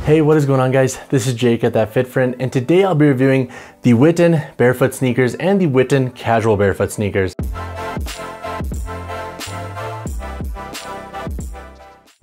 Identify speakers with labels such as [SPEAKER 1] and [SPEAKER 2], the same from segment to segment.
[SPEAKER 1] Hey, what is going on, guys? This is Jake at That Fit Friend, and today I'll be reviewing the WHITIN Barefoot Sneakers and the WHITIN Casual Barefoot Sneakers.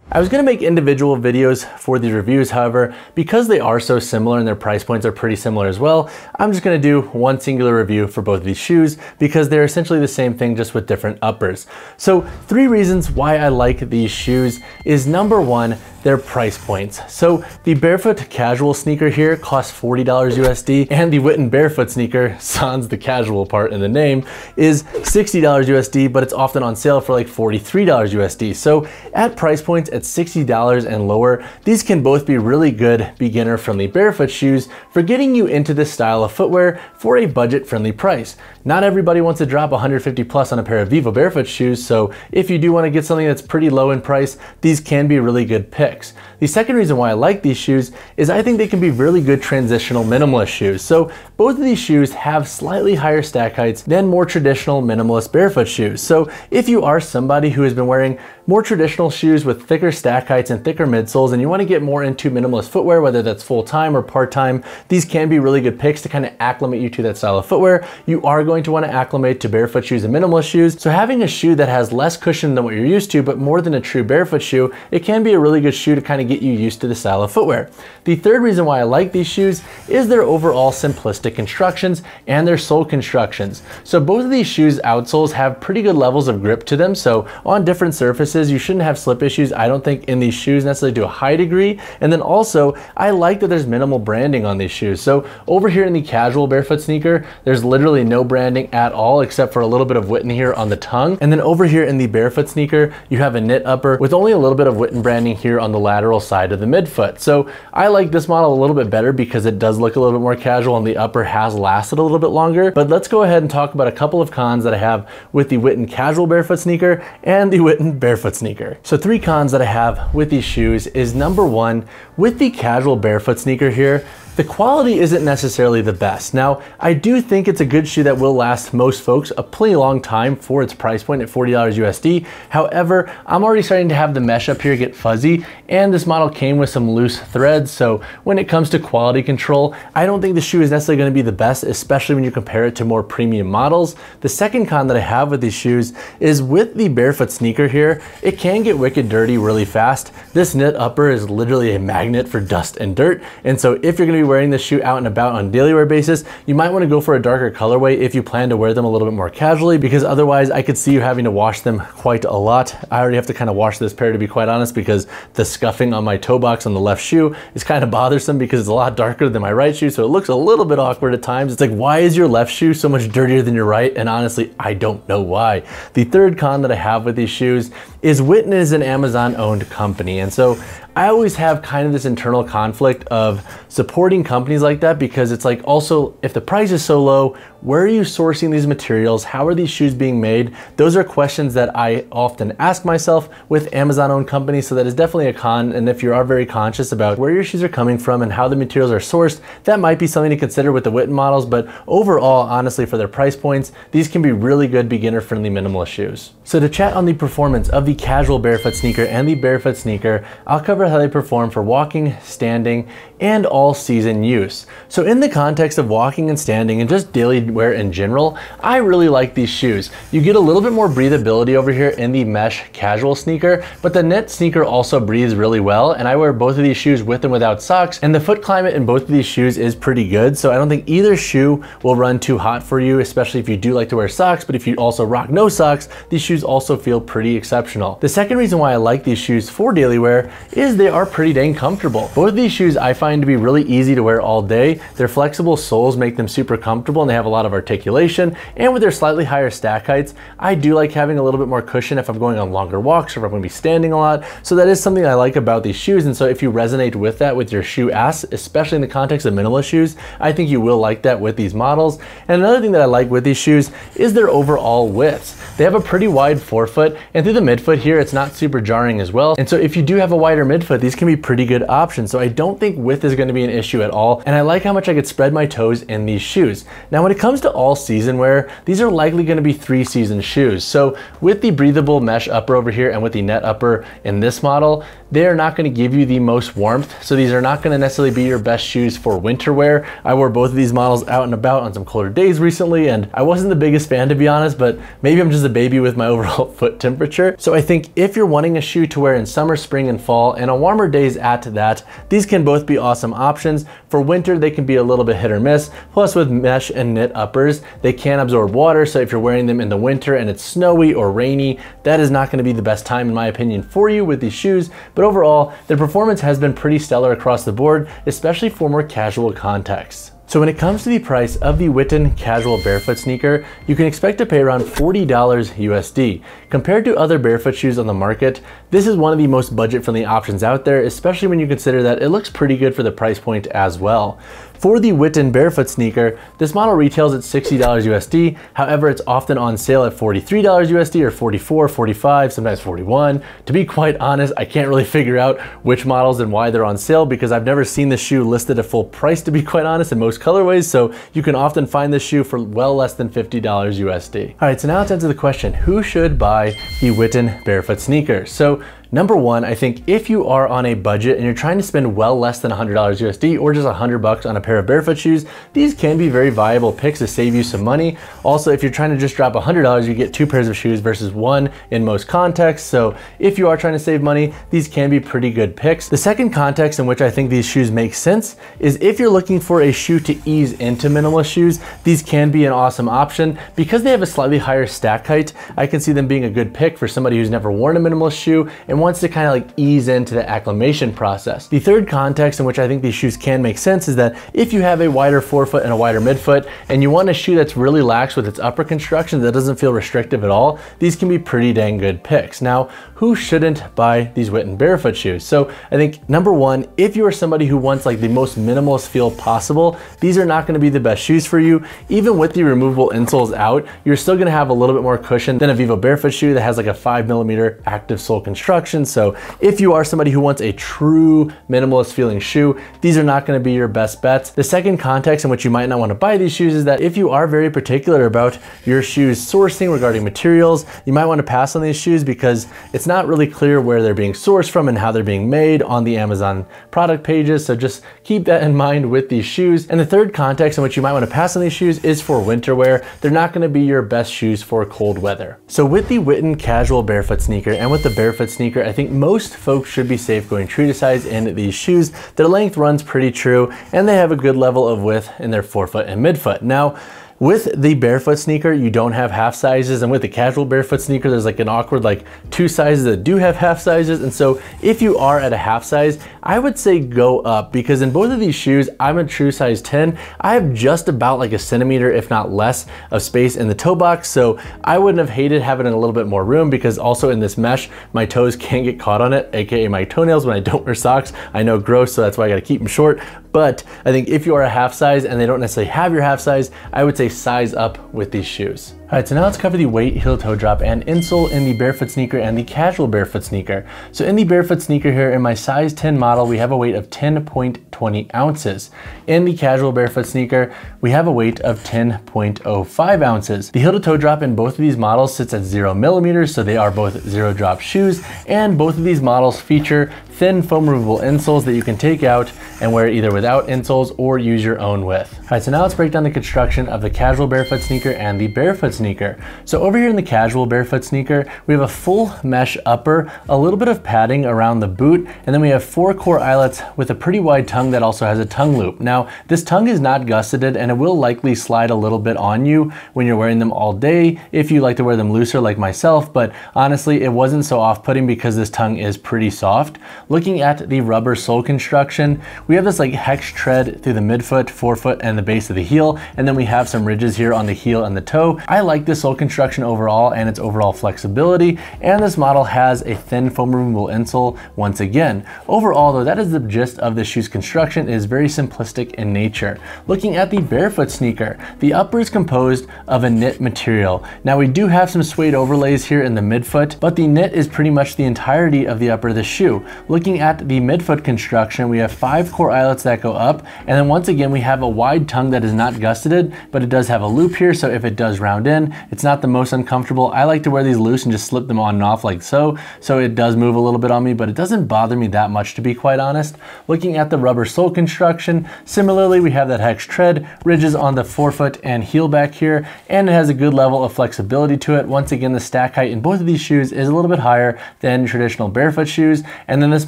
[SPEAKER 1] I was gonna make individual videos for these reviews, however, because they are so similar and their price points are pretty similar as well, I'm just gonna do one singular review for both of these shoes because they're essentially the same thing just with different uppers. So 3 reasons why I like these shoes is number 1, their price points. So the Barefoot Casual sneaker here costs $40 USD, and the WHITIN Barefoot sneaker, sans the casual part in the name, is $60 USD, but it's often on sale for like $43 USD. So at price points at $60 and lower, these can both be really good beginner-friendly barefoot shoes for getting you into this style of footwear for a budget-friendly price. Not everybody wants to drop 150 plus on a pair of Vivo barefoot shoes, so if you do want to get something that's pretty low in price, these can be really good picks. The second reason why I like these shoes is I think they can be really good transitional minimalist shoes. So both of these shoes have slightly higher stack heights than more traditional minimalist barefoot shoes. So if you are somebody who has been wearing more traditional shoes with thicker stack heights and thicker midsoles and you want to get more into minimalist footwear, whether that's full-time or part-time, these can be really good picks to kind of acclimate you to that style of footwear. You are going to want to acclimate to barefoot shoes and minimalist shoes. So having a shoe that has less cushion than what you're used to, but more than a true barefoot shoe, it can be a really good shoe to kind of get you used to the style of footwear. The third reason why I like these shoes is their overall simplistic constructions and their sole constructions. So both of these shoes' outsoles have pretty good levels of grip to them. So on different surfaces, you shouldn't have slip issues, I don't think, in these shoes necessarily to a high degree. And then also, I like that there's minimal branding on these shoes. So over here in the casual barefoot sneaker, there's literally no branding at all except for a little bit of WHITIN here on the tongue. And then over here in the barefoot sneaker, you have a knit upper with only a little bit of WHITIN branding here on the lateral side of the midfoot. So I like this model a little bit better because it does look a little bit more casual and the upper has lasted a little bit longer. But let's go ahead and talk about a couple of cons that I have with the WHITIN casual barefoot sneaker and the WHITIN barefoot sneaker. So 3 cons that I have with these shoes is number 1, with the casual barefoot sneaker here, the quality isn't necessarily the best. Now, I do think it's a good shoe that will last most folks a pretty long time for its price point at $40 USD. However, I'm already starting to have the mesh up here get fuzzy, and this model came with some loose threads. So when it comes to quality control, I don't think the shoe is necessarily going to be the best, especially when you compare it to more premium models. The second con that I have with these shoes is with the barefoot sneaker here, it can get wicked dirty really fast. This knit upper is literally a magnet for dust and dirt. And so if you're going to be wearing this shoe out and about on a daily wear basis, you might want to go for a darker colorway if you plan to wear them a little bit more casually, because otherwise I could see you having to wash them quite a lot. I already have to kind of wash this pair, to be quite honest, because the scuffing on my toe box on the left shoe is kind of bothersome because it's a lot darker than my right shoe, so it looks a little bit awkward at times. It's like, why is your left shoe so much dirtier than your right? And honestly, I don't know why. The third con that I have with these shoes is WHITIN is an Amazon owned company, and so I always have kind of this internal conflict of supporting companies like that, because it's like, also, if the price is so low, where are you sourcing these materials? How are these shoes being made? Those are questions that I often ask myself with Amazon owned companies, so that is definitely a con. And if you are very conscious about where your shoes are coming from and how the materials are sourced, that might be something to consider with the WHITIN models. But overall, honestly, for their price points, these can be really good beginner friendly minimalist shoes. So to chat on the performance of the casual barefoot sneaker and the barefoot sneaker, I'll cover how they perform for walking, standing, and all season use. So in the context of walking and standing and just daily wear in general, I really like these shoes. You get a little bit more breathability over here in the mesh casual sneaker, but the knit sneaker also breathes really well, and I wear both of these shoes with and without socks, and the foot climate in both of these shoes is pretty good, so I don't think either shoe will run too hot for you, especially if you do like to wear socks. But if you also rock no socks, these shoes also feel pretty exceptional. The second reason why I like these shoes for daily wear is they are pretty dang comfortable. Both of these shoes I find to be really easy to wear all day. Their flexible soles make them super comfortable, and they have a lot of articulation, and with their slightly higher stack heights, I do like having a little bit more cushion if I'm going on longer walks or if I'm going to be standing a lot. So that is something I like about these shoes, and so if you resonate with that with your shoe ass, especially in the context of minimalist shoes, I think you will like that with these models. And another thing that I like with these shoes is their overall widths. They have a pretty wide forefoot, and through the midfoot here, it's not super jarring as well. And so if you do have a wider midfoot, these can be pretty good options. So I don't think width is going to be an issue at all, and I like how much I could spread my toes in these shoes. Now when it comes to all season wear, these are likely going to be 3-season shoes. So with the breathable mesh upper over here and with the net upper in this model, they are not going to give you the most warmth. So these are not going to necessarily be your best shoes for winter wear. I wore both of these models out and about on some colder days recently, and I wasn't the biggest fan, to be honest, but maybe I'm just a baby with my overall foot temperature. So I think if you're wanting a shoe to wear in summer, spring, and fall, and on warmer days at that, these can both be awesome options. For winter, they can be a little bit hit or miss. Plus with mesh and knit uppers, they can absorb water. So if you're wearing them in the winter and it's snowy or rainy, that is not going to be the best time, in my opinion, for you with these shoes. But overall, their performance has been pretty stellar across the board, especially for more casual contexts. So when it comes to the price of the WHITIN casual barefoot sneaker, you can expect to pay around $40 USD. Compared to other barefoot shoes on the market, this is one of the most budget-friendly options out there, especially when you consider that it looks pretty good for the price point as well. For the WHITIN barefoot sneaker, this model retails at $60 USD. However, it's often on sale at $43 USD or $44, $45, sometimes $41. To be quite honest, I can't really figure out which models and why they're on sale because I've never seen this shoe listed at full price, to be quite honest, in most colorways. So you can often find this shoe for well less than $50 USD. All right, so now let's answer the question, who should buy the WHITIN barefoot sneaker? So number one, I think if you are on a budget and you're trying to spend well less than $100 USD or just $100 on a pair of barefoot shoes, these can be very viable picks to save you some money. Also, if you're trying to just drop $100, you get two pairs of shoes versus one in most contexts. So if you are trying to save money, these can be pretty good picks. The second context in which I think these shoes make sense is if you're looking for a shoe to ease into minimalist shoes, these can be an awesome option. Because they have a slightly higher stack height, I can see them being a good pick for somebody who's never worn a minimalist shoe and wants to kind of like ease into the acclimation process. The third context in which I think these shoes can make sense is that if you have a wider forefoot and a wider midfoot and you want a shoe that's really lax with its upper construction that doesn't feel restrictive at all, these can be pretty dang good picks. Now, who shouldn't buy these WHITIN barefoot shoes? So I think number one, if you are somebody who wants like the most minimalist feel possible, these are not going to be the best shoes for you. Even with the removable insoles out, you're still going to have a little bit more cushion than a Vivo barefoot shoe that has like a 5mm active sole construction. So if you are somebody who wants a true minimalist feeling shoe, these are not going to be your best bets. The second context in which you might not want to buy these shoes is that if you are very particular about your shoes sourcing regarding materials, you might want to pass on these shoes because it's not really clear where they're being sourced from and how they're being made on the Amazon product pages. So just keep that in mind with these shoes. And the third context in which you might want to pass on these shoes is for winter wear. They're not going to be your best shoes for cold weather. So with the WHITIN casual barefoot sneaker and with the barefoot sneaker, I think most folks should be safe going true to size in these shoes. Their length runs pretty true and they have a good level of width in their forefoot and midfoot. Now, with the barefoot sneaker, you don't have half sizes, and with the casual barefoot sneaker, there's like an awkward like two sizes that do have half sizes. And so if you are at a half size, I would say go up, because in both of these shoes, I'm a true size 10. I have just about like a centimeter, if not less, of space in the toe box. So I wouldn't have hated having a little bit more room, because also in this mesh, my toes can get caught on it, aka my toenails when I don't wear socks. I know, gross, so that's why I gotta keep them short. But I think if you are a half size and they don't necessarily have your half size, I would say size up with these shoes. All right, so now let's cover the weight, heel toe drop, and insole in the barefoot sneaker and the casual barefoot sneaker. So in the barefoot sneaker here, in my size 10 model, we have a weight of 10.20 ounces. In the casual barefoot sneaker, we have a weight of 10.05 ounces. The heel to toe drop in both of these models sits at 0mm, so they are both zero drop shoes, and both of these models feature thin foam removable insoles that you can take out and wear either without insoles or use your own with. All right, so now let's break down the construction of the casual barefoot sneaker and the barefoot sneaker. So over here in the casual barefoot sneaker, we have a full mesh upper, a little bit of padding around the boot, and then we have 4 core eyelets with a pretty wide tongue that also has a tongue loop. Now, this tongue is not gusseted and it will likely slide a little bit on you when you're wearing them all day if you like to wear them looser like myself, but honestly, it wasn't so off-putting because this tongue is pretty soft. Looking at the rubber sole construction, we have this like hex tread through the midfoot, forefoot, and the base of the heel, and then we have some ridges here on the heel and the toe. I like this sole construction overall and its overall flexibility, and this model has a thin foam removable insole once again. Overall though, that is the gist of the shoe's construction. It is very simplistic in nature. Looking at the barefoot sneaker, the upper is composed of a knit material. Now we do have some suede overlays here in the midfoot, but the knit is pretty much the entirety of the upper of the shoe. Looking at the midfoot construction, we have 5 core eyelets that go up, and then once again we have a wide tongue that is not gusseted, but it does have a loop here, so if it does round in. It's not the most uncomfortable. I like to wear these loose and just slip them on and off like so. So it does move a little bit on me, but it doesn't bother me that much, to be quite honest. Looking at the rubber sole construction, similarly, we have that hex tread, ridges on the forefoot and heel back here, and it has a good level of flexibility to it. Once again, the stack height in both of these shoes is a little bit higher than traditional barefoot shoes. And then this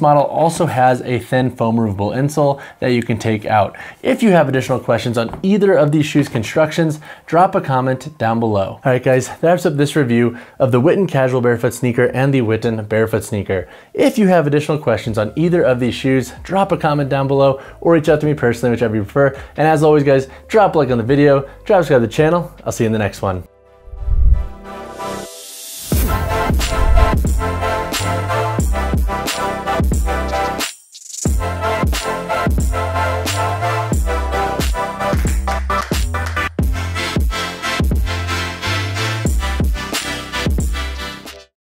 [SPEAKER 1] model also has a thin foam removable insole that you can take out. If you have additional questions on either of these shoes constructions, drop a comment down below. All right, guys, that wraps up this review of the WHITIN Casual Barefoot Sneaker and the WHITIN Barefoot Sneaker. If you have additional questions on either of these shoes, drop a comment down below or reach out to me personally, whichever you prefer. And as always, guys, drop a like on the video, subscribe to the channel. I'll see you in the next one.